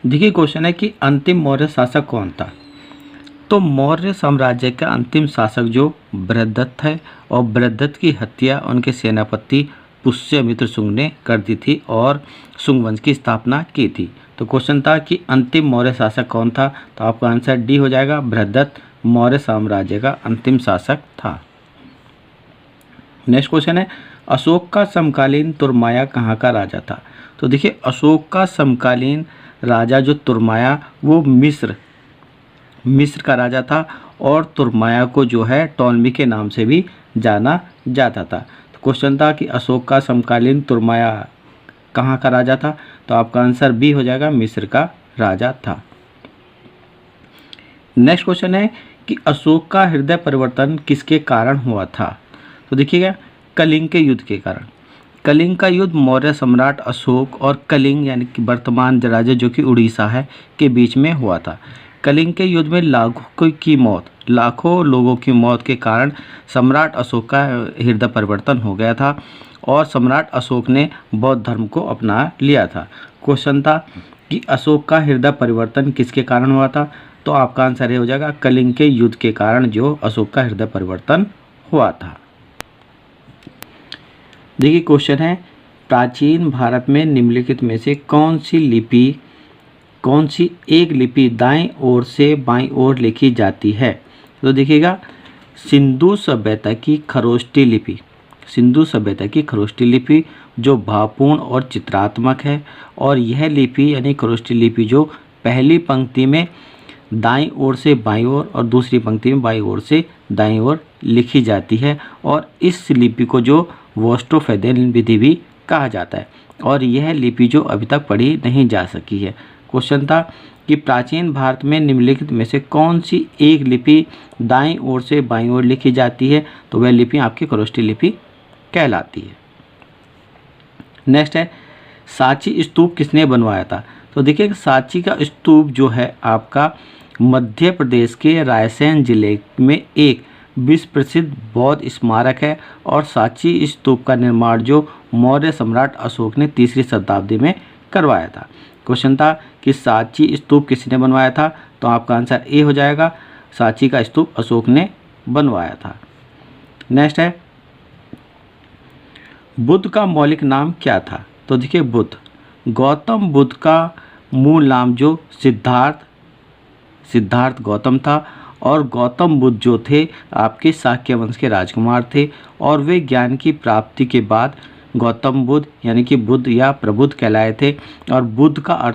देखिए क्वेश्चन है कि अंतिम मौर्य शासक कौन था। तो मौर्य साम्राज्य का अंतिम शासक जो बृहद्रथ है, और बृहद्रथ की हत्या उनके सेनापति पुष्यमित्र शुंग ने कर दी थी और शुंग वंश की स्थापना की थी। तो क्वेश्चन था कि अंतिम मौर्य शासक कौन था, तो आपका आंसर डी हो जाएगा, बृहद्रथ मौर्य साम्राज्य का अंतिम शासक था। नेक्स्ट क्वेश्चन है, अशोक का समकालीन तुरमाया कहाँ का राजा था। तो देखिए अशोक का समकालीन राजा जो तुरमाया वो मिस्र का राजा था, और तुरमाया को जो है टॉलमी के नाम से भी जाना जाता था। तो क्वेश्चन था कि अशोक का समकालीन तुरमाया कहाँ का राजा था, तो आपका आंसर बी हो जाएगा, मिस्र का राजा था। नेक्स्ट क्वेश्चन है कि अशोक का हृदय परिवर्तन किसके कारण हुआ था। तो देखिएगा कलिंग के युद्ध के कारण। कलिंग का युद्ध मौर्य सम्राट अशोक और कलिंग यानी कि वर्तमान राज्य जो कि उड़ीसा है के बीच में हुआ था। कलिंग के युद्ध में लाखों लोगों की मौत के कारण सम्राट अशोक का हृदय परिवर्तन हो गया था और सम्राट अशोक ने बौद्ध धर्म को अपना लिया था। क्वेश्चन था कि अशोक का हृदय परिवर्तन किसके कारण हुआ था, तो आपका आंसर ये हो जाएगा, कलिंग के युद्ध के कारण जो अशोक का हृदय परिवर्तन हुआ था। देखिए क्वेश्चन है, प्राचीन भारत में निम्नलिखित में से कौन सी एक लिपि दाएं ओर से बाईं ओर लिखी जाती है। तो देखिएगा सिंधु सभ्यता की खरोष्टी लिपि जो भावपूर्ण और चित्रात्मक है, और यह लिपि यानी खरोष्टी लिपि जो पहली पंक्ति में दाईं ओर से बाईं ओर और दूसरी पंक्ति में बाईं ओर से दाईं ओर लिखी जाती है, और इस लिपि को जो वोस्टोफेदेन विधि भी कहा जाता है, और यह लिपि जो अभी तक पढ़ी नहीं जा सकी है। क्वेश्चन था कि प्राचीन भारत में निम्नलिखित में से कौन सी एक लिपि दाईं ओर से बाईं ओर लिखी जाती है, तो वह लिपि आपकी खरोष्टी लिपि कहलाती है। नेक्स्ट है, सांची स्तूप किसने बनवाया था। तो देखिए सांची का स्तूप जो है आपका मध्य प्रदेश के रायसेन जिले में एक विश्व प्रसिद्ध बौद्ध स्मारक है, और सांची स्तूप का निर्माण जो मौर्य सम्राट अशोक ने 3री शताब्दी में करवाया था। क्वेश्चन था कि सांची स्तूप किसने बनवाया था, तो आपका आंसर ए हो जाएगा, सांची का स्तूप अशोक ने बनवाया था। नेक्स्ट है, बुद्ध का मौलिक नाम क्या था। तो देखिए गौतम बुद्ध का मूल नाम जो सिद्धार्थ गौतम था, और गौतम बुद्ध जो थे आपके शाक्य वंश के राजकुमार थे, और वे ज्ञान की प्राप्ति के बाद गौतम बुद्ध यानी कि बुद्ध या प्रबुद्ध कहलाए थे, और बुद्ध का अर्थ